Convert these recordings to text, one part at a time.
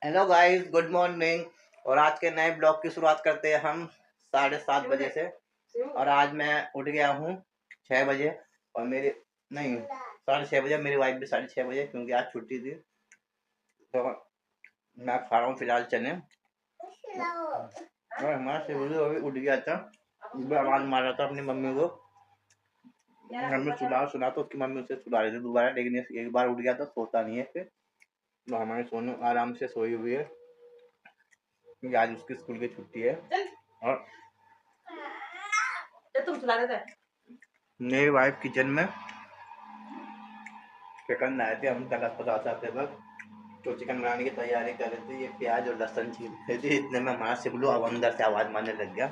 Hello guys, good morning. और आज के नए ब्लॉग की शुरुआत करते हैं हम 7:30 बजे से। और आज मैं उठ गया हूँ 6 बजे। और मेरी नहीं, 6:30 बजे। मेरी वाइफ भी 6:30 बजे, क्योंकि आज छुट्टी थी। तो मैं खा रहा हूँ फिलहाल चने। और हमारा शिवलू अभी उठ गया था, आवाज मार रहा था अपनी मम्मी को। मम्मी सुना तो उसकी मम्मी उसे सुला रही थी दोबारा, लेकिन एक बार उठ गया तो सोता नहीं है फिर। तो हमारी सोनू आराम से सोई हुई है, क्योंकि आज उसकी स्कूल की छुट्टी है। और तुम सुना रहे थे। मेरी वाइफ किचन में चिकन लाए थे हम कल अस्पताल से आते वक्त। तो चिकन बनाने की तैयारी कर रहे थे, ये प्याज और लहसुन छील रहे थे। इतने में हमारा शिवलू अब अंदर से आवाज मारने लग गया,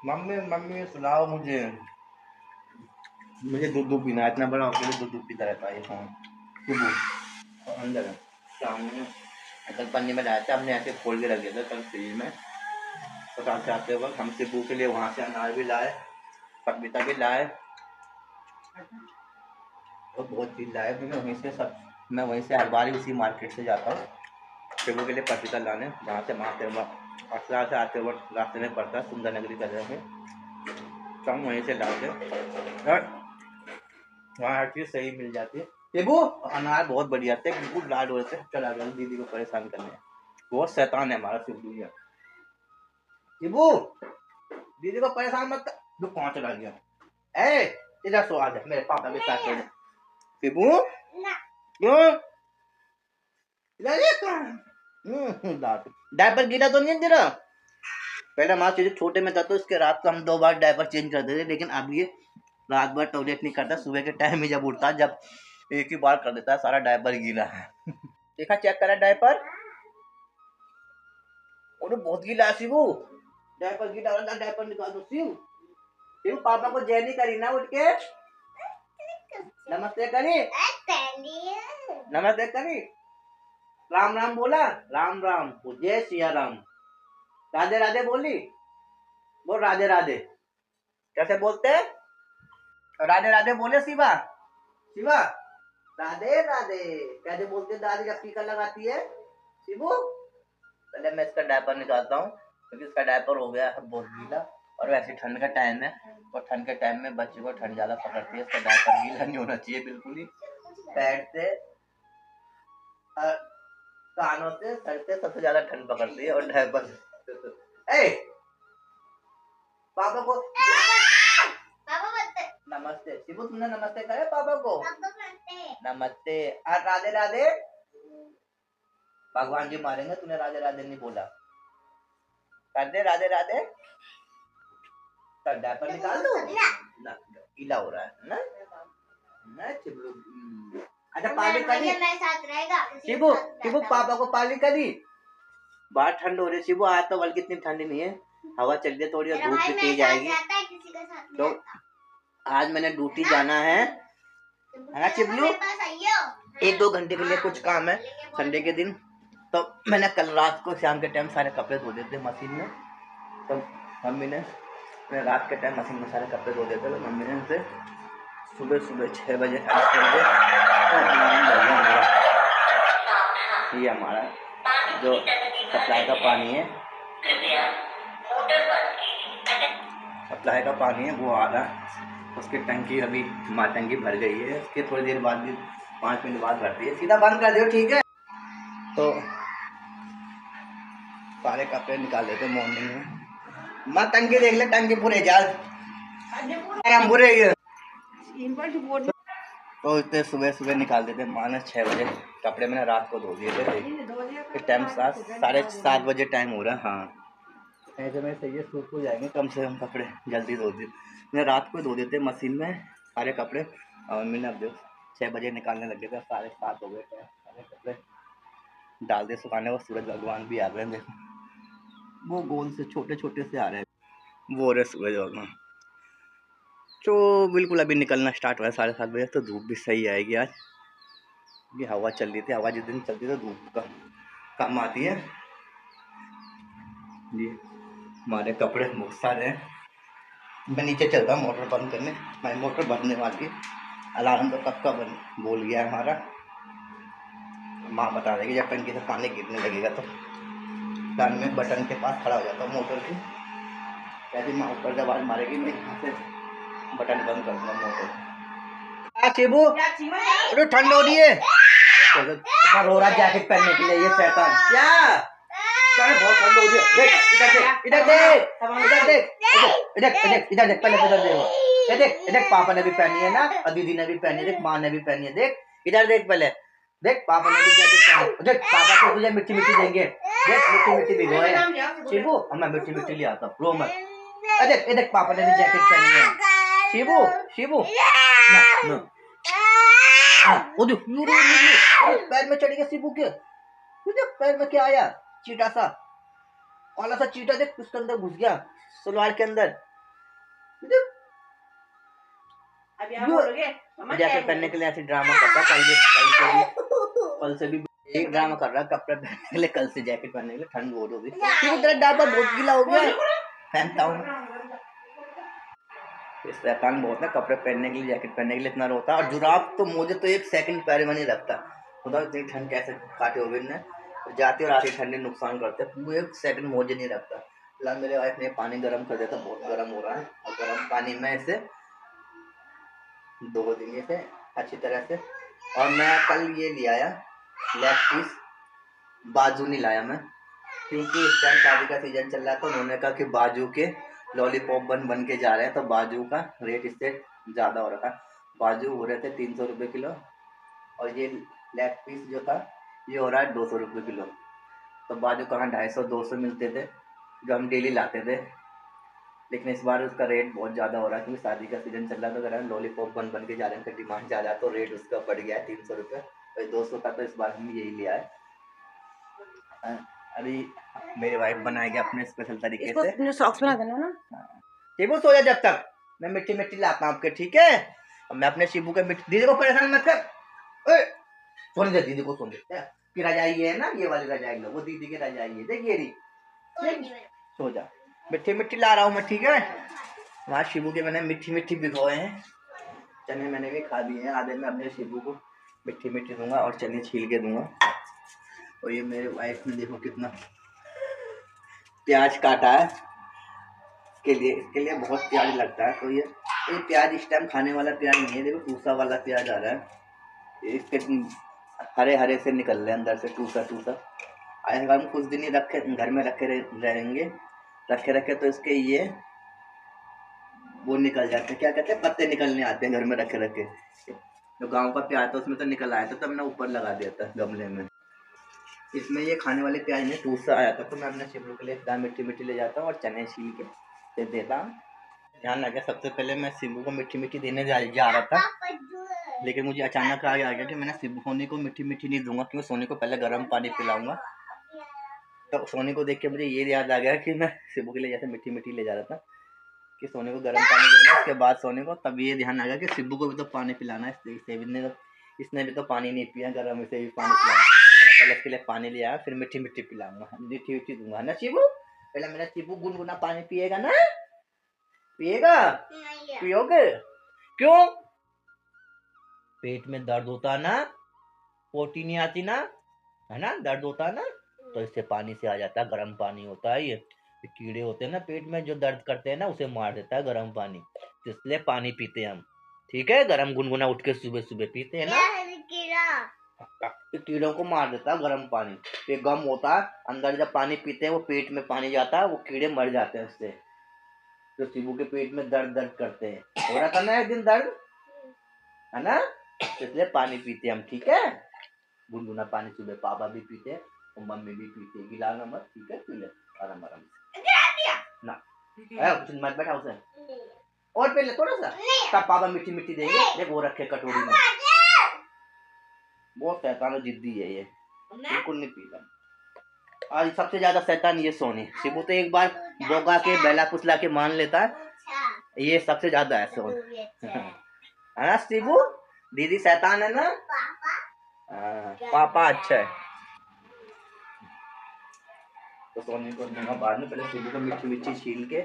मम्मी मम्मी सुलाओ मुझे, मुझे दूध पीना है। इतना बड़ा होकर दूध पीता रहता है। हाँ शिवू और अंदर है सामने। कल पन्नी में लाया था हमने, ऐसे खोल के रख दिया था कल फ्रिज में। अस्पताल से आते वक्त हम शिवू के लिए वहाँ से अनार भी लाए, पपीता भी लाए और बहुत चीज़ लाए। मैं वहीं से हर बार ही उसी मार्केट से जाता हूँ शिवू के लिए पपीता लाने। जहाँ से अस्पताल से आते वक्त रास्ते में पड़ता है सुंदर नगरी कर रहे हैं, तो हम वहीं से लाते और वहाँ हर चीज़ सही मिल जाती है। शिवू अनार बहुत बढ़िया थे, बिल्कुल लाल हो रहे थे। चला गया दीदी को परेशान करने, बहुत शैतान है हमारा शिवू। शिवू दीदी को परेशान मत कर। तू कहाँ चला गया? ए इधर सो, आ जा मेरे पापा के साथ। शिवू क्यों डायपर गीला तो नहीं है तेरा? पहले हमारा चीजें छोटे में था तो इसके रात को हम 2 बार डायपर चेंज करते थे, लेकिन अब ये रात भर टॉयलेट नहीं करता, सुबह के टाइम ही जब उठता जब एक ही बार कर देता है, सारा डायपर गीला है। देखा, चेक करा डायपर, और बहुत गीला है शिवू। डायपर गीला हो रहा, डायपर निकाल दो शिव। शिव पापा को जय नहीं करी ना, उठ के नमस्ते करी, नमस्ते करी, राम राम बोला, राम राम, जय सिया राम, राधे राधे बोली, बोल राधे राधे। कैसे बोलते हैं? राधे राधे बोले शिवा, शिवा राधे राधे कैसे बोलते? दादी जब टीका लगाती है शिवू। पहले मैं इसका डायपर निकालता हूँ, क्योंकि इसका डायपर हो गया है बहुत गीला। और वैसे ठंड का टाइम है, और ठंड के टाइम में बच्चे को ठंड ज्यादा पकड़ती है। इसका डायपर गीला नहीं होना चाहिए बिल्कुल ही। पैड से कानों से सर से सबसे ज्यादा ठंड पकड़ती है, और डायपर ए पापा को नमस्ते शिवू, तुमने नमस्ते करे पापा को? नमस्ते। और राधे राधे, भगवान जी मारेंगे तूने राधे राधे नहीं बोला। कर दे राधे राधे, कर डायपर निकाल दो ना, गीला हो रहा है ना ना शिवू। अच्छा पाली करी शिवू, शिवू पापा को पाली करी। बाहर ठंड हो रही है शिवू, आज तो बल्कि इतनी ठंड नहीं है, हवा चल रही है थोड़ी और धूप भी तेज आएगी। तो आज मैंने ड्यूटी जाना है ना चिबलू, 1-2 घंटे के लिए कुछ काम है संडे के दिन। तो मैंने कल रात को शाम के टाइम सारे कपड़े धो देते मशीन में। तो मम्मी ने रात के टाइम मशीन में सारे कपड़े धो देते, तो मम्मी ने उसे सुबह सुबह 6 बजे ये हमारा जो सप्लाई का पानी है, सप्लाई का पानी है वो आ रहा है। उसकी टंकी अभी हमारी टंकी भर गई है, उसके थोड़ी देर बाद भी 5 मिनट बाद भरती है। सीधा बंद कर दो, ठीक है? तो सारे कपड़े निकाल देते मॉर्निंग में। मैं टंकी देख ले, टंकी पूरे जाल बुरे ही है। तो इतने सुबह सुबह निकाल देते, माने 6 बजे कपड़े मैंने रात को धो दिए थे। टाइम 7:30 टाइम हो रहा है। हाँ ऐसे में सही है, सूख हो जाएंगे कम से कम कपड़े, जल्दी धो दिए मैं रात को धो देते मशीन में सारे कपड़े। और मैंने अब जो 6 बजे निकालने लगे थे, 7:30 हो गए थे, सारे कपड़े डाल दे सुखाने। वो सूरज भगवान भी आ रहे हैं, देखो वो गोल से छोटे छोटे से आ रहे हैं, वो रहे सूरज भगवान। तो बिल्कुल अभी निकलना स्टार्ट हुआ है 7:30 बजे, तो धूप भी सही आएगी आज। ये हवा चल रही थी, हवा जिस दिन चलती है तो धूप का कम आती है। ये हमारे कपड़े बहुत सारे हैं। मैं नीचे चल रहा हूँ मोटर बंद करने, मैं मोटर भरने वाली है। अलार्म तो कब का बोल गया है हमारा। माँ बता देगी जब टंकी से पानी गिरने लगेगा तो। कान में बटन के पास खड़ा हो जाता हूँ मोटर की, कहती माँ ऊपर से आवाज मारेगी, मैं यहाँ से बटन बंद कर दूंगा मोटर। शिबू अरे ठंड हो रही है, इतना रो रहा जैकेट पहनने के लिए ये शैतान। क्या बहुत ठंड हो रही है, देख इधर देख इधर देख इधर देख इधर देख इधर देख पहले इधर देख, ये देख देख पापा ने भी पहनी है ना, और दीदी ने भी पहनी है, देख माँ ने भी पहनी है, देख इधर देख पहले, देख पापा ने भी जैकेट पहनी, देख पापा को तुझे मिट्टी मिट्टी देंगे, देख मिट्टी मिट्टी भिगोए शिबू, मैं मिट्टी मिट्टी ले आता हूँ, रो मत। देख देख पापा ने भी जैकेट पहनी है, शिबू शिबू ना पैर में चढ़ गया शिबू के, पैर में क्या आया, चीटा सा, काला सा चीटा, देख उसके अंदर घुस गया सलवार के अंदर। जैकेट पहनने के लिए ऐसे ड्रामा करता है, कल से भी एक ड्रामा कर रहा है कपड़े पहनने के लिए, कल से जैकेट पहनने के लिए, ठंड बहुत होगी, तेरा डाबा बहुत गीला हो गया, पहनता हूँ। शैतान बहुत है, कपड़े पहनने के लिए जैकेट पहनने के लिए इतना रोता है, और जुराब तो मुझे तो एक सेकंड पैर में नहीं रखता, खुदा इतनी ठंड कैसे काटे हो ने जाती और आती ठंडी नुकसान करते, पूरे एक सेकंड मुझे नहीं रखता। फिलहाल मेरे वाइफ ने पानी गर्म कर दिया था, बहुत गर्म हो रहा है, और गर्म पानी में इसे धो देंगे से अच्छी तरह से। और मैं कल ये ले आया लेग पीस, बाजू नहीं लाया मैं, क्योंकि इस टाइम शादी का सीजन चल रहा था, उन्होंने कहा कि बाजू के लॉलीपॉप बन के जा रहे हैं, तो बाजू का रेट इससे ज़्यादा हो रहा था, बाजू हो रहे थे 300 रुपये किलो, और ये लेग पीस जो था ये हो रहा है 200 रुपये किलो। तो बाजू कहाँ 250-200 मिलते थे जो हम डेली लाते थे, लेकिन इस बार उसका रेट बहुत ज़्यादा हो रहा है, क्योंकि शादी का सीजन चल रहा था, तो लॉलीपॉप बन के जा रहे हैं, तो डिमांड ज़्यादा, तो रेट उसका बढ़ गया है 300 रुपये, तो 200 का तो इस बार हम यही लिया है। अभी मेरे वाइफ बनाएगी अपने स्पेशल तरीके से, सॉक्स बना देना ना, शिबू सो जा जब तक, मैं मिट्टी मिट्टी लाता हूँ आपके, ठीक है। और मैं अपने शिबू के मिट्टी, दीदी को परेशान मत कर, सोने दे दीदी को, सोने दे कि रजाई है ना, ये वाली रजाई लो, वो दीदी की रजाई है, देख ये रही, सो जा, मिट्टी मिट्टी ला रहा हूँ मैं, ठीक है। वहाँ शिबू के मैंने मिट्टी मिट्टी भिगोए हैं, चने मैंने भी खा दिए हैं, आधे में अपने शिबू को मिट्टी मिट्टी दूंगा और चने छील के दूंगा। और ये मेरे वाइफ ने देखो कितना प्याज काटा है इसके लिए बहुत प्याज लगता है, तो ये प्याज इस टाइम खाने वाला प्याज नहीं है, देखो टूसा वाला प्याज आ रहा है, इसके हरे हरे से निकल रहे हैं अंदर से, टूसा अगर हम कुछ दिन ही घर में रखे रहेंगे रखे तो इसके ये वो निकल जाते हैं, क्या कहते हैं, पत्ते निकलने आते हैं घर में रखे। जो गांव का प्याज था उसमें तो निकल आया था, तब मैंने ऊपर लगा दिया था गमले में। इसमें ये खाने वाले प्याज में टूसा आया था, तो मैं अपने शिबू के लिए मिट्टी मिट्टी ले जाता हूँ और चने छील के दे देता हूँ। ध्यान रखिए, सबसे पहले मैं शिबू को मिट्टी मिट्टी देने जा रहा था, लेकिन मुझे अचानक आ गया कि मैंने सोनी को मिट्टी मिट्टी नहीं दूंगा, क्योंकि सोनी को पहले गर्म पानी पिलाऊंगा। तो सोनी को देख के मुझे ये याद आ गया कि मैं शिबू के लिए जैसे मिट्टी मिट्टी ले जा रहा था कि सोनी को गर्म पानी देना, उसके बाद सोनी को, तब ये ध्यान आ गया कि शिबू को भी तो पानी पिलाना है, इसने भी तो पानी नहीं पिया, गर्म इसे भी पानी पिलाना, पहले इसके लिए पानी लिया, फिर मिट्टी मिट्टी पिलाऊंगा, मिट्टी मिट्टी दूंगा ना शिबू। पहले मेरा शिबू गुनगुना पानी पिएगा ना, पिएगा, पियोगे, क्यों, पेट में दर्द होता ना, पोटी नहीं आती ना, है ना, दर्द होता ना, तो इससे पानी से आ जाता है, गर्म पानी होता है, ये कीड़े होते हैं ना पेट में जो दर्द करते हैं ना, उसे मार देता है गर्म पानी, तो इसलिए पानी पीते हैं हम, ठीक है, गर्म गुनगुना उठ के सुबह सुबह पीते हैं ना, कीड़ों को मार देता है गर्म पानी, ये गम होता है अंदर, जब पानी पीते हैं वो पेट में पानी जाता है, वो कीड़े मर जाते हैं उससे, तो शिबू के पेट में दर्द करते हैं, हो रहा था ना एक दिन दर्द, है ना, इसलिए पानी पीते हैं हम, ठीक है, गुनगुना पानी सुबह पापा भी पीते हैं और मम्मी भी पीते हैं, गिलाना मत, ठीक है, पी ले आराम आराम से ना, कुछ मत बैठा उसे, और पी ले थोड़ा सा, तब पापा मिट्टी मिट्टी देंगे, देख वो रखे कटोरी में, बहुत शैतान जिद्दी है ये, बिल्कुल नहीं पीता। आज सबसे ज्यादा शैतान ये सोनी, शिबू तो एक बार बोगा के बेला फुसला के मान लेता है, ये सबसे ज्यादा है सोनी, है ना शिबू, दीदी शैतान है ना, पापा अच्छा है, तो सोनी को दूंगा बाद में, पहले शिबू को मिट्टी मिट्टी छील के,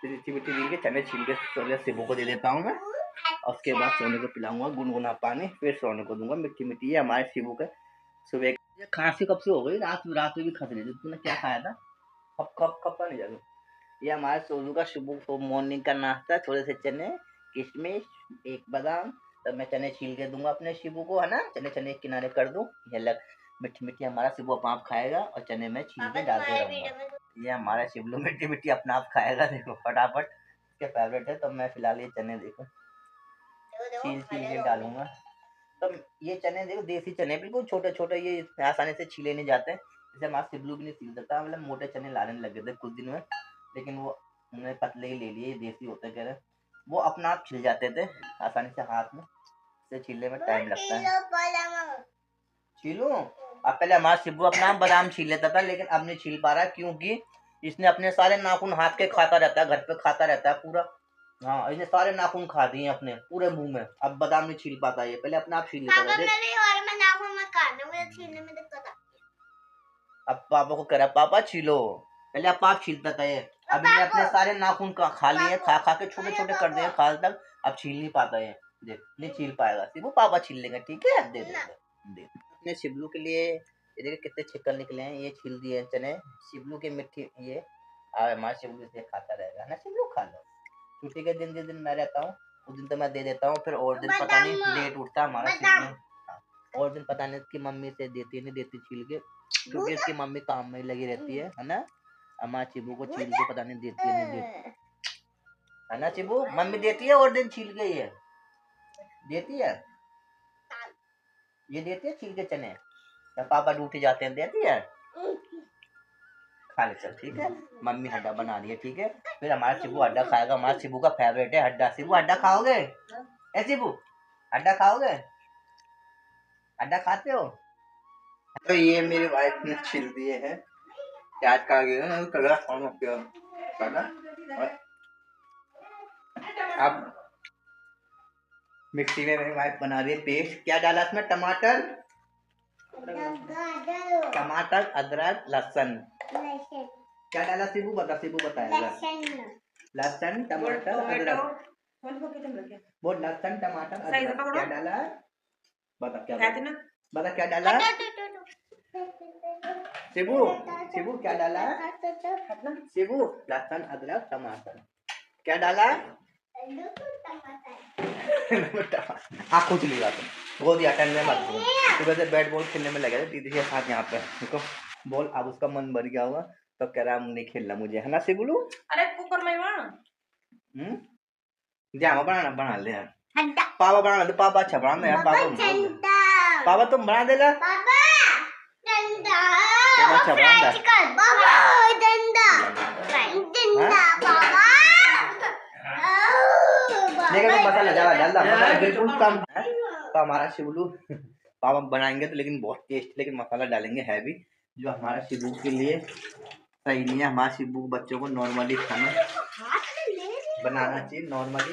मिट्टी मिट्टी छील के चने छील के शिबू को दे देता हूँ मैं, और उसके बाद सोने को पिलाऊंगा गुनगुना पानी, फिर सोने को दूंगा मिट्टी मिट्टी। ये हमारे शिबू के सुबह ये खांसी कब से हो गई? रात रात में भी खा रही थी तूने, क्या खाया था? खप खप खप नहीं जाएगा। ये हमारे सोनू का सुबह को मॉर्निंग का नाश्ता, थोड़े से चने, किशमिश, एक बादाम। तब मैं चने छील के दूंगा अपने शिबू को, है ना, चने चने एक किनारे कर दूं। ये लग मिट्टी मिट्टी हमारा शिबू अपना आप खाएगा और चने में छील के डालते रहूंगा। ये हमारा शिबलू मिट्टी मिट्टी अपना आप खाएगा, देखो फटाफट, इसके फेवरेट है। तो मैं फिलहाल ये चने देखो छील छील के डालूंगा। तो ये चने देखो देसी चने बिल्कुल छोटे छोटे, ये आसानी से छीले नहीं जाते। जैसे हमारा शिबलू भी नहीं छील सकता, मतलब मोटे चने लाने लगे थे कुछ दिन में, लेकिन वो उन्होंने पतले ही ले लिए, देसी होते कह रहे, वो अपना आप छिल जाते थे आसानी से हाथ में, इसे छीलने में टाइम लगता है। छीलू अब, पहले हमारा शिबू अपना बादाम छील लेता था, लेकिन अब नहीं छील पा रहा क्योंकि इसने अपने सारे नाखून हाथ के खाता रहता है, घर पे खाता रहता है पूरा। हाँ, इसने सारे नाखून खा दिए अपने पूरे मुंह में, अब बादाम नहीं छील पाता ये, पहले अपने आप छील लेता था। अब पापा को कह रहा पापा छीलो, पहले अब आप छीलता था ये, अब इन्हें अपने सारे नाखून खा लिए, खा खा के छोटे छोटे कर दिए खाल तक, अब छील नहीं पाता ये, देख नहीं छील पाएगा। सिर्फ पापा छील लेंगे, ठीक है, दे दे। अपने शिबलू के लिए ये देखिए कितने चिकन निकले हैं, ये छील दिए चने शिबलू के मिट्टी, ये हमारा शिबलू से खाता रहेगा ना। शिबलू खा लो, छुट्टी के दिन जिस दिन मैं रहता हूँ उस दिन तो मैं दे देता हूँ, फिर और दिन पता नहीं लेट उठता हमारा शिबलू, और दिन पता नहीं इसकी मम्मी से देती नहीं देती छील के, क्योंकि इसकी मम्मी काम में लगी रहती है ना। अम्मा चिबू को छील के पता नहीं देती है नहीं देती, है ना चिबू? मम्मी देती है और दिन छील के, ये देती है, ये देती है छील के चने, या पापा ड्यूटी जाते हैं देती है? खा ले चल, ठीक है, मम्मी हड्डा बना रही है, ठीक है, फिर हमारा चिबू हड्डा खाएगा, हमारा चिबू का फेवरेट है हड्डा। शिबू हड्डा खाओगे? ए शिबू हड्डा खाओगे? हड्डा खाते हो? तो ये मेरी वाइफ ने छील दिए हैं, प्याज का गया कलर फॉर्म किया अब मिक्सी में मेरी वाइफ बना रही है पेस्ट। क्या डाला इसमें? टमाटर, टमाटर, अदरक, लहसुन। क्या डाला शिबू? बता, शिबू बताएगा। लहसुन, टमाटर, अदरक, वो लहसुन टमाटर अदरक क्या डाला? बता क्या डाला? बता क्या डाला? शिबू शिबू क्या डाला? शिबू लहसुन अदरक टमाटर क्या डाला? हाँ कुछ नहीं बात, गोदी अटैन में मत बोल, सुबह से बैट बॉल खेलने में लगे थे दीदी के साथ यहाँ पे, देखो बॉल, अब उसका मन भर गया होगा तो कह रहा नहीं खेलना मुझे, है ना शिबुलू? अरे कुकर में जामा बनाना बना ले यार, पापा बना दे, पापा अच्छा बना दे यार, पापा तुम बना देगा, अच्छा बना लेकिन मसाला ज्यादा डाल दो, मसाला बिल्कुल कम है। तो हमारा शिबलू पापा बनाएंगे तो लेकिन बहुत टेस्ट, लेकिन मसाला डालेंगे हैवी, जो हमारा शिबू के लिए सही नहीं है। हमारे शिबू बच्चों को नॉर्मली खाना बनाना चाहिए, नॉर्मली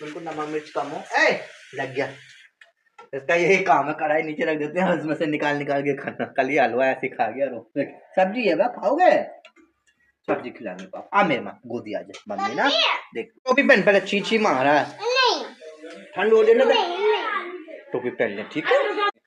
बिल्कुल नमक मिर्च कम हो। ए लग गया, इसका यही काम है, कढ़ाई नीचे रख देते हैं उसमें से निकाल निकाल के खाना। कल ही हलवा ऐसे खा गया, रो सब्जी है बा खाओगे? सब्जी खिलाने पापा, आ मेरे माँ गोदी आ जाए मम्मी ना, देख टोपी पहन, पहले चीची मारा ठंड हो जाए ना, टोपी पहन ले, ठीक है,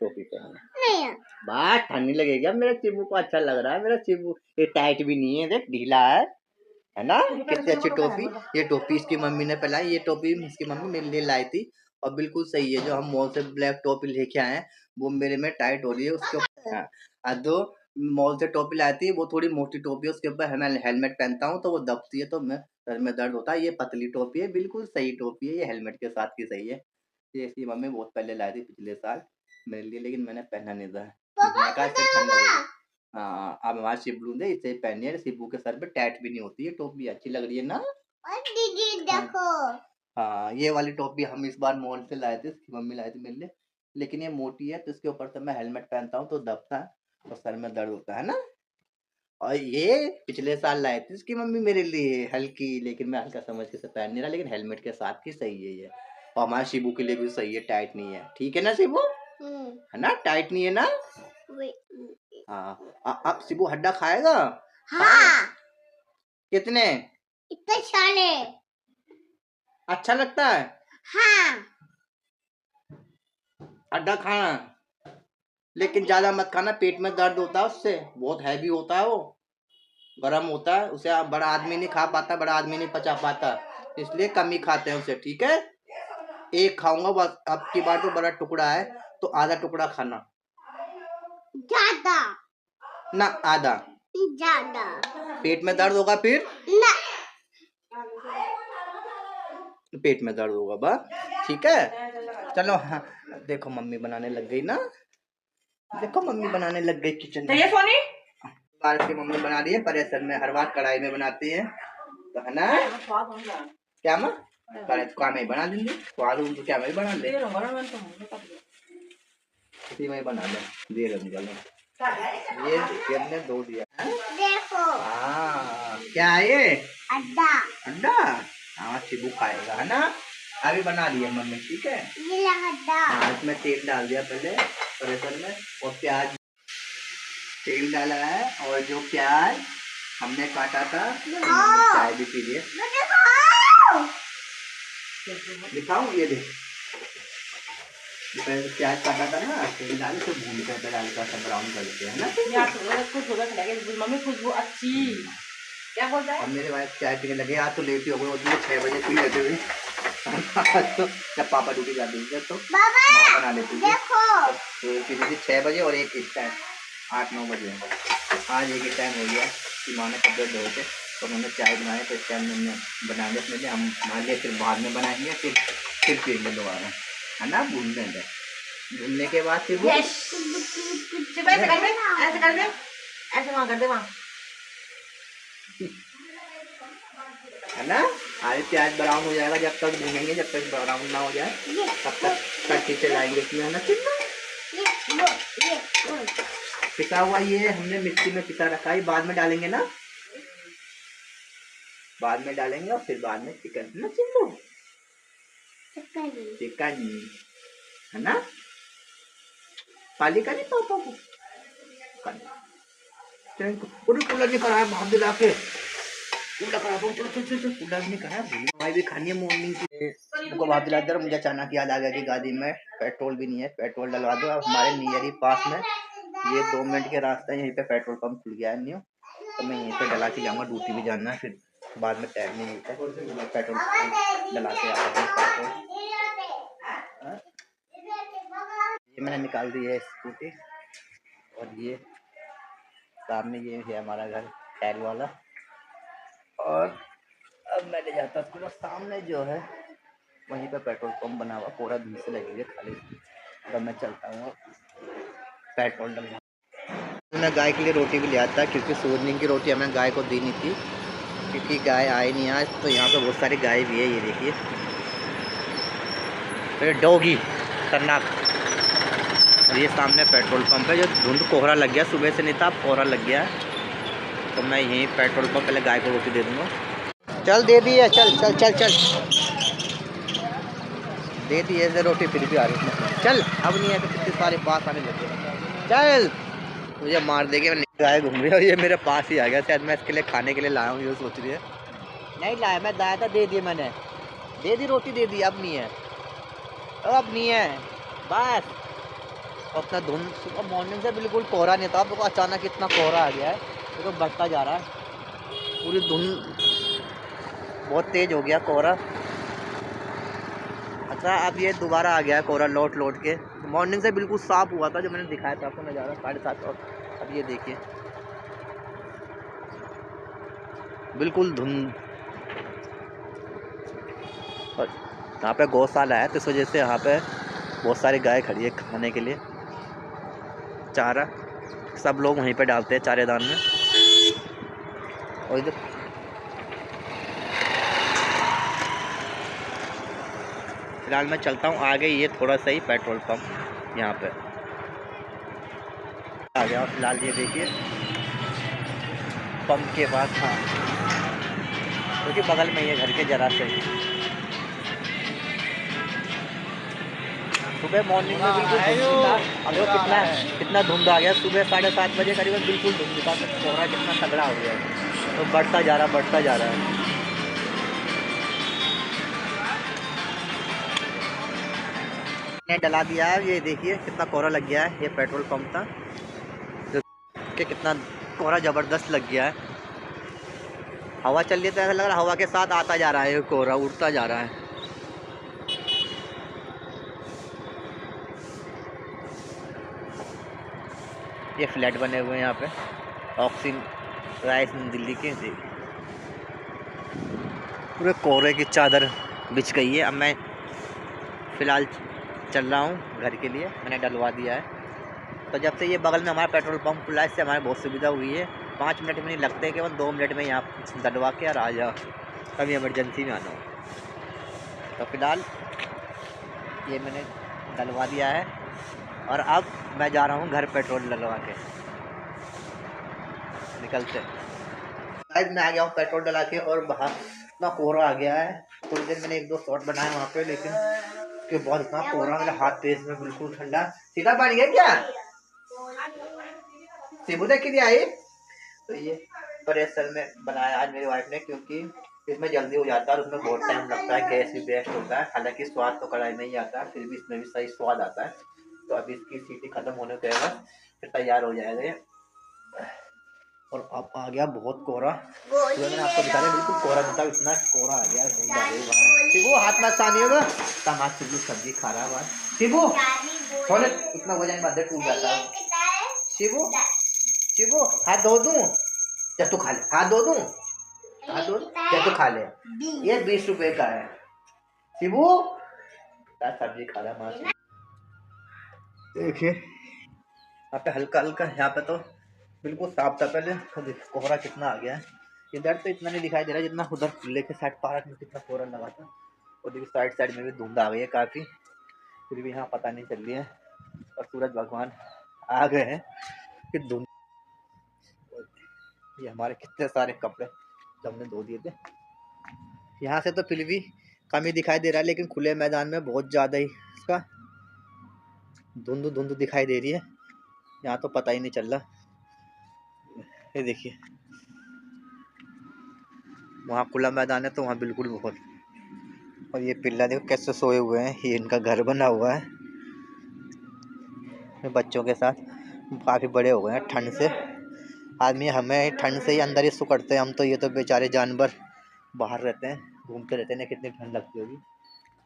टोपी पहन बात ठंडी लगेगी। मेरा चिबू को अच्छा लग रहा है, मेरा चिबू ये टाइट भी नहीं है, देख ढीला है ना, कितनी अच्छी टोपी। ये टोपी इसकी मम्मी ने पहनाई, ये टोपी इसकी मम्मी मेरे लिए लाई थी और बिल्कुल सही है। जो हम मॉल से ब्लैक टोपी लेके आए हैं वो मेरे में टाइट हो रही है, उसके ऊपर दो मॉल से टोपी लाई थी, वो थोड़ी मोटी टोपी है, उसके ऊपर मैं हेलमेट पहनता हूँ तो वो दबती है, तो मैं सर में दर्द होता है। ये पतली टोपी है, बिल्कुल सही टोपी है, ये हेलमेट के साथ की सही है। ये इसकी मम्मी बहुत पहले लाई थी पिछले साल मेरे लिए, लेकिन मैंने पहना नहीं था, ठंड लगेगी। हाँ अब हमारे शिबलू ने इसे पहनी है, शिबू के सर पे टैट भी नहीं होती है, टोपी अच्छी लग रही है ना दीदी देखो। हाँ ये वाली टोपी हम इस बार मॉल से लाए थे, इसकी मम्मी लाई थी मेरे लिए, लेकिन ये मोटी है तो इसके ऊपर से मैं हेलमेट पहनता हूँ तो दबता है और सर में दर्द होता है ना। और ये पिछले साल लाए थे इसकी मम्मी मेरे लिए हल्की, लेकिन मैं हल्का समझ के से पहन नहीं रहा, लेकिन हेलमेट के साथ की सही है ये, और हमारे शिबू के लिए भी सही है, टाइट नहीं है, ठीक है ना शिबू? है ना, टाइट नहीं है ना? हाँ अब शिबू हड्डा खाएगा? हाँ। कितने? इतने सारे। अच्छा लगता है? हाँ। हड्डा खाना लेकिन ज्यादा मत खाना, पेट में दर्द होता है उससे, बहुत हैवी होता है वो, गर्म होता है उसे, आप बड़ा आदमी नहीं खा पाता, बड़ा आदमी नहीं पचा पाता, इसलिए कम ही खाते हैं उसे, ठीक है। एक खाऊंगा बस, अब की बार तो बड़ा टुकड़ा है तो आधा टुकड़ा खाना, ज्यादा ना आधा, ज्यादा पेट में दर्द होगा फिर ना, पेट में दर्द होगा बा, ठीक है। चलो हाँ, देखो मम्मी बनाने लग गई ना, देखो मम्मी बनाने लग गई किचन में। सोनी बार की मम्मी बना रही है परेशान में, हर बार कढ़ाई में बनाती है तो है ना, क्या माँ क्या मैं बना दूंगी, स्वाद तो क्या मैं बना ले, इसी में बना ले, दे रहा ये हमने दो दिया, देखो हाँ क्या है ये, अड्डा अंडा, हाँ शिबू खाएगा है ना, अभी बना दिया मम्मी, ठीक है। ये अड्डा, हाँ इसमें तेल डाल दिया पहले परेशान में, और प्याज, तेल डाला है, और जो प्याज हमने काटा था, चाय भी पी लिए, दिखाऊं ये देख, पहले प्याज काटा था ना, तेल डाले तो भून कर डाल कर सब ब्राउन कर देते हैं ना, मम्मी खुशबू अच्छी, क्या बोलता है। और मेरे वाइफ चाय पीने लगे, आज तो लेट ही हो गए, होती है 6 बजे पी लेते हुए, तो जब पापा ड्यूटी जा देंगे तो माँ बना लेती थी, तो पी लीजिए 6 बजे और एक टाइम 8-9 बजे, आज एक ही टाइम हो गया कि माँ ने कपड़े धोए थे तो उन्होंने चाय बनाए, तो इस टाइम मैंने बना लिया अपने लिए, हम मान लिया फिर बाद में बनाएंगे, फिर पीएंगे दोबारा, है ना, भूनने दें, भूनने के बाद फिर ऐसे कर दे, ऐसे कर दे, ऐसे वहाँ कर दे वहाँ, है ना। आगे प्याज ब्राउन हो जाएगा, जब तक भूनेंगे जब तक ब्राउन ना हो जाए तब तक कट्टी चलाएंगे इसमें, है ना। पिसा हुआ ये हमने मिक्सी में पिसा रखा है, बाद में डालेंगे ना, बाद में डालेंगे, और फिर बाद में चिकन ना, चिल्लू चिकन है ना, पाली का नहीं पापा को कूलर नहीं कराया, भाग दिला के कूलर करा, कूलर नहीं कराया, भाई भी खानी है मॉर्निंग की, उनको भाग दिला दे, मुझे अचानक याद आ गया कि गाड़ी में पेट्रोल भी नहीं है, पेट्रोल डलवा दो, अब हमारे नियर ही पास में ये 2 मिनट के रास्ता है, यहीं पे पेट्रोल पंप खुल गया है न्यू, तो मैं यहीं पे डला के जाऊँगा, ड्यूटी भी जाना है, फिर बाद में टाइम नहीं मिलता, पेट्रोल डला के आता हूँ। ये मैंने निकाल दी है स्कूटी, और ये सामने ये है हमारा घर टैल वाला, और अब मैं ले जाता हूँ सामने जो है वहीं पे पेट्रोल पंप बना हुआ, पूरा भीड़ से लगी हुई है खाली, तब मैं चलता हूँ पेट्रोल डलवा। मैं गाय के लिए रोटी भी ले आता, क्योंकि सूरनी की रोटी हमें गाय को दी नहीं थी, क्योंकि गाय आई नहीं आज, तो यहाँ पे बहुत सारी गाय भी है, ये देखिए, तो डॉगी खतरनाक, और ये सामने पेट्रोल पंप है, जो धुंध कोहरा लग गया, सुबह से नहीं था, अब कोहरा लग गया, तो मैं यहीं पेट्रोल पंप पहले गाय को रोटी दे दूँगा, चल दे दी है, चल चल चल चल दे दी है रोटी, फिर भी आ रही है, चल अब नहीं है तो कितने सारे पास आने लगे, चल मुझे मार देगी, गाय घूम रही है, ये मेरे पास ही आ गया, शायद मैं इसके लिए खाने के लिए लाया हूँ, ये सोच रही है, नहीं लाया, मैं लाया था, दे दिए मैंने, दे दी रोटी दे दी, अब नहीं है, अब नहीं है बस। अपना धुंध सुबह मॉर्निंग से बिल्कुल कोहरा नहीं था, अब तो अचानक इतना कोहरा आ गया है, तो बढ़ता जा रहा है, पूरी धुंध बहुत तेज हो गया कोहरा। अच्छा अब ये दोबारा आ गया है कोहरा लौट के, मॉर्निंग से बिल्कुल साफ हुआ था, जो मैंने दिखाया था आपको नज़ारा 7:30, और अब ये देखिए बिल्कुल धुंध। और यहाँ पे गौशाला है, तो इस वजह से यहाँ पे बहुत सारी गाय खड़ी है खाने के लिए, चारा सब लोग वहीं पे डालते हैं चारेदान में। और इधर फिलहाल मैं चलता हूँ आगे, ये थोड़ा सा ही पेट्रोल पंप यहाँ पे आ गया, फिलहाल ये देखिए पंप के पास, हाँ क्योंकि बगल में ये घर के जरा से सुबह मॉर्निंग में बिल्कुल धुंध था, अब वो कितना धुंध आ गया, सुबह 7:30 बजे करीबन बिल्कुल धुंध था, तो कोहरा कितना तगड़ा हो गया है, तो बढ़ता जा रहा है। ने डला दिया है। ये देखिए कितना कोहरा लग गया है। ये पेट्रोल पंप था जो कि कितना कोहरा ज़बरदस्त लग गया है। हवा चल रही है तो ऐसा लग रहा है हवा के साथ आता जा रहा है, ये कोहरा उड़ता जा रहा है। ये फ्लैट बने हुए हैं यहाँ पे ऑक्सीजन राइस दिल्ली के। पूरे कोहरे की चादर बिछ गई है। अब मैं फ़िलहाल चल रहा हूँ घर के लिए, मैंने डलवा दिया है। तो जब से ये बगल में हमारा पेट्रोल पंप खुला है इससे हमारी बहुत सुविधा हुई है। 5 मिनट में नहीं लगते, केवल 2 मिनट में यहाँ डलवा के और आ जाओ कभी इमरजेंसी में आना हो। तो फ़िलहाल ये मैंने डलवा दिया है और अब मैं जा रहा हूँ घर पेट्रोल डलवा के। निकलते आज मैं आ गया हूँ पेट्रोल डला के और बाहर इतना कोहरा आ गया है। थोड़ी देर मैंने 1-2 शॉट बनाए वहाँ पे, लेकिन के बहुत इतना कोहरा, मेरा हाथ तेज में बिल्कुल ठंडा। सीधा पानी गया क्या सिबू देख के आई। तो ये प्रेशर में बनाया आज मेरी वाइफ ने, क्योंकि इसमें जल्दी हो जाता है और उसमें बहुत टाइम लगता है, गैस भी बेस्ट होता है। हालांकि स्वाद तो कढ़ाई में ही आता है, फिर भी इसमें भी सही स्वाद आता है। तो अभी इसकी सीटी खत्म होने के बाद फिर तैयार हो जाएगा ये। और अब आ गया बहुत कोहरा, तो मैंने आपको दिखा दिया बिल्कुल कोहरा नहीं था, इतना कोहरा आ गया। शिबू हाथ में आसानी होगा टमाटर शिबू सब्जी खा रहा है। शिबू थोड़े इतना वजन मध्य टूट जाता है। शिबू शिबू हाथ धो दूं या तू खा ले? हाथ धो दूं? हाथ धो या तू खा ले? ये 20 रुपए का है। शिबू सब्जी खा रहा है। देखिए यहाँ पे हल्का हल्का, यहाँ पे तो बिल्कुल साफ था पहले। कोहरा कितना आ गया है। इधर तो इतना नहीं दिखाई दे रहा जितना उधर खुले के साइड पार्क में कितना कोहरा लगा था। और देखिए साइड साइड में भी धुंध आ गई है काफ़ी, फिर भी यहाँ पता नहीं चल रही है। और सूरज भगवान आ गए हैं कि धुंध। ये हमारे कितने सारे कपड़े जो हमने धो दिए थे, यहाँ से तो फिर भी कम ही दिखाई दे रहा है, लेकिन खुले मैदान में बहुत ज़्यादा ही इसका धुंध धुंध दिखाई दे रही है। यहाँ तो पता ही नहीं चल रहा। ये देखिए वहाँ खुला मैदान है तो वहाँ बिल्कुल बहुत। और ये पिल्ला देखो कैसे सोए हुए हैं, ये इनका घर बना हुआ है बच्चों के साथ। काफ़ी बड़े हो गए हैं ठंड से। आदमी हमें ठंड से ही अंदर ही सुकड़ते हैं, हम तो ये तो बेचारे जानवर बाहर रहते हैं, घूमते रहते हैं, कितनी ठंड लगती होगी।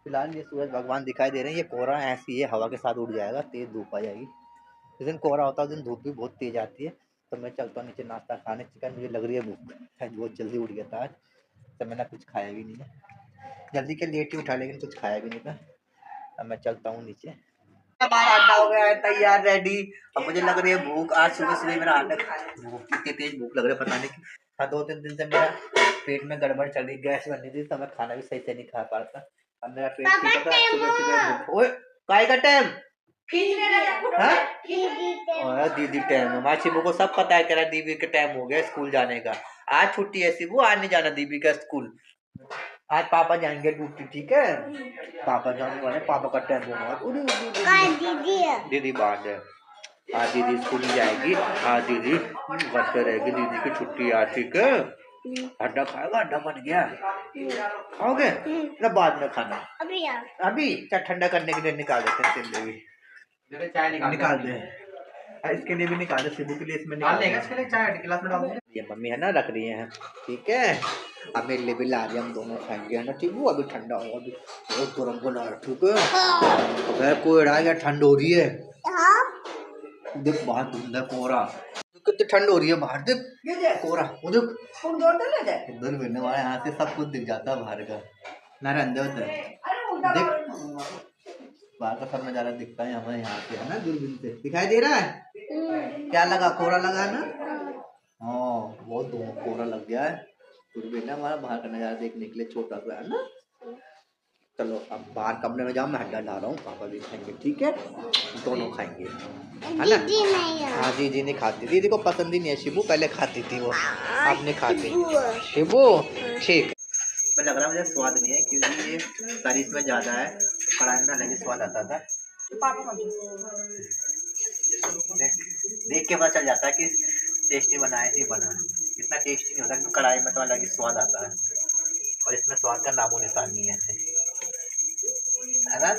फिलहाल ये सूरज भगवान दिखाई दे रहे हैं। ये कोहरा ऐसी है, हवा के साथ उड़ जाएगा, तेज़ धूप आ जाएगी। जिस दिन कोहरा होता है उस दिन धूप भी बहुत तेज़ आती है। तो मैं चलता हूँ नीचे नाश्ता खाने। चिकन मुझे लग रही है भूख, बहुत जल्दी उठ गया था आज, तो मैंने कुछ खाया भी नहीं है। जल्दी के लेट ही उठा लेकिन कुछ खाया भी नहीं था। अब मैं चलता हूँ नीचे। हमारा अंडा हो गया है तैयार रेडी। अब मुझे लग रही है भूख। आज सुबह सुबह मेरा अंडा भूख कितनी तेज भूख लग रही है पता नहीं। हाँ 2-3 दिन से मेरा पेट में गड़बड़ चल रही, गैस बन रही थी, तो मैं खाना भी सही से नहीं खा पा रहा था। अब मेरा पेट ठीक है। सुबह सुबह ओए काय का टाइम और दीदी टाइम है। हमारे शिबू को सब पता है, कह रहा दीदी का टाइम हो गया स्कूल जाने का। आज छुट्टी है शिबू, आज नहीं जाना दीदी का स्कूल। आज पापा जाएंगे ड्यूटी, ठीक है? पापा जाने वाले, पापा का टाइम होगा। दीदी बात है, आज दीदी स्कूल जाएगी, आज दीदी घर पे रहेगी, दीदी की छुट्टी आज, ठीक है? अंडा खाएगा, अंडा बन गया खाओगे ना? बाद में खाना अभी चाहे ठंडा करने के लिए निकाल देते हैं। तेरे लिए चाय निकाल दे, इसके लिए भी निकाल दे, शिबू के लिए इसमें निकाल देगा, इसके लिए चाय गिलास में डाल दे। ये मम्मी है ना रख रही है, ठीक है? अब मेरे लिए भी ला रही, हम दोनों खाएंगे है ना, ठीक है? अभी ठंडा होगा, अभी बहुत गर्म बना रहा, ठीक है? अगर कोई क्या ठंड हो रही है, देख बाहर धुंध है, कोहरा कितनी ठंड हो रही है बाहर, देख कोहरा, वो देख उधर मिलने वाला, यहाँ से सब कुछ दिख जाता है बाहर का ना, अंदर उधर देख बाहर का सब नजारा दिखता है हमें यहाँ से, है ना? दूरबीन से दिखाई दे रहा है। क्या लगा? कोहरा लगा ना? हाँ बहुत कोहरा लग गया है। दूरबीन है हमारा बाहर का नजारा देखने के लिए, छोटा सा है ना। चलो अब बाहर कमरे में जाओ, मैं हड्डा ला रहा हूँ, पापा भी खाएंगे, ठीक है? दोनों खाएंगे, है ना? हाँ दीदी नहीं खाती, दीदी को पसंद ही नहीं है शिबू, पहले खाती थी वो, अब नहीं खाती शिबू, ठीक। मैं लग रहा मुझे स्वाद नहीं है क्योंकि ये तारीफ में ज़्यादा है, कढ़ाई में अलग ही स्वाद आता था। देख के पता चल जाता है कि टेस्टी बनाए थी, बना इतना टेस्टी नहीं होता क्योंकि कढ़ाई में तो अलग ही स्वाद आता है और इसमें स्वाद का नामो निशान नहीं है ना।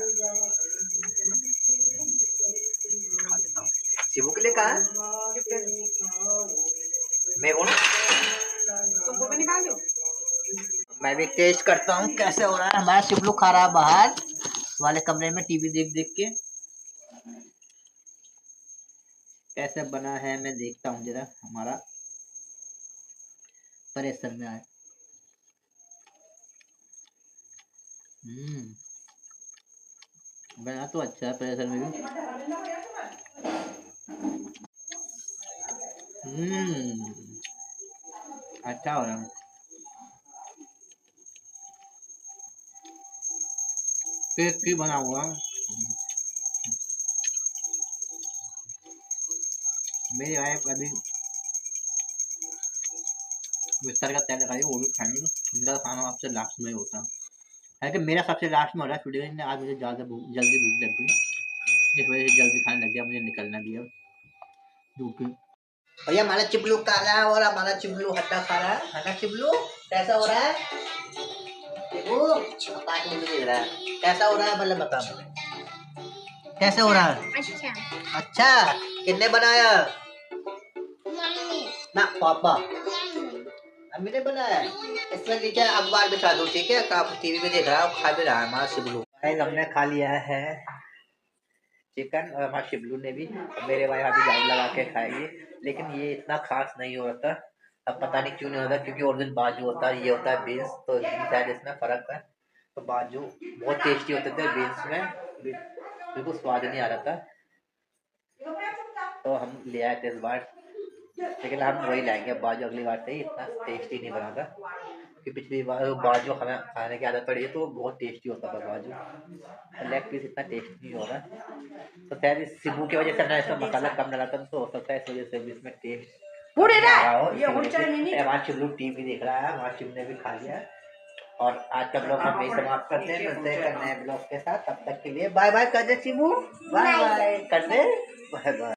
शिबू के लिए कहा मैं बोला तुमको भी निकाल दो। मैं भी टेस्ट करता हूँ कैसे हो रहा है। हमारा शिबलू खा रहा है बाहर वाले कमरे में टीवी देख देख के। कैसे बना है मैं देखता हूँ जरा। हमारा परेशर में आए। बना तो अच्छा है परेशर में भी। अच्छा हो रहा है। केक की बना हुआ मेरी वाइफ अभी बिस्तर का तैयार लगाई वो भी खाएंगे। उनका खाना आपसे लास्ट में ही होता है कि मेरा सबसे लास्ट में हो रहा है वीडियो में। आज मुझे ज़्यादा जल्दी भूख लग गई इस वजह से जल्दी खाने लग गया। मुझे निकलना भी है क्योंकि भैया हमारा चिपलू खा रहा है और हमारा चिपलू हट्टा खा रहा है ना। चिपलू कैसा हो रहा है? कैसा हो रहा है मतलब बता कैसे हो रहा है? अच्छा अच्छा किसने बनाया? मम्मी ना पापा मम्मी अम्मी ने बनाया। इसमें नीचे अखबार बिछा दो ठीक है। आप टीवी में देख रहा है खा भी रहा है हमारा शिबलू। हमने खा लिया है चिकन और हमारे शिबलू ने भी। मेरे भाई अभी जाम लगा के खाएंगे लेकिन ये इतना खास नहीं होता। अब पता नहीं क्यों नहीं होता क्योंकि और दिन बाजू होता है ये होता है बीन्स तो शायद इसमें फर्क है। तो बाजू बहुत टेस्टी होते थे बीन्स में बिल्कुल स्वाद नहीं आ रहा था। तो हम ले आए थे इस बार लेकिन हम वही लाएंगे बाजू अगली बार से ही इतना टेस्टी नहीं बना था कि पिछली बार बाजू खाने की आदत पड़ी है तो बहुत टेस्टी होता था बाजू। लेग पीस इतना टेस्टी नहीं हो रहा तो शायद इस शिबू की वजह से ना इसमें मसाला कम डाला था तो हो सकता है इस वजह से भी इसमें टेस्ट पूरे ना आ रहा हो। ये उल्टा नहीं हमारा चिल्लू टीवी देख रहा है। हमारा चिल्लू ने भी खा लिया और आज का ब्लॉग हम यही समाप्त करते हैं। मिलते हैं नए ब्लॉग के साथ। तब तक के लिए बाय बाय कर दे शिबू। बाय बाय कर दे। Bye bye.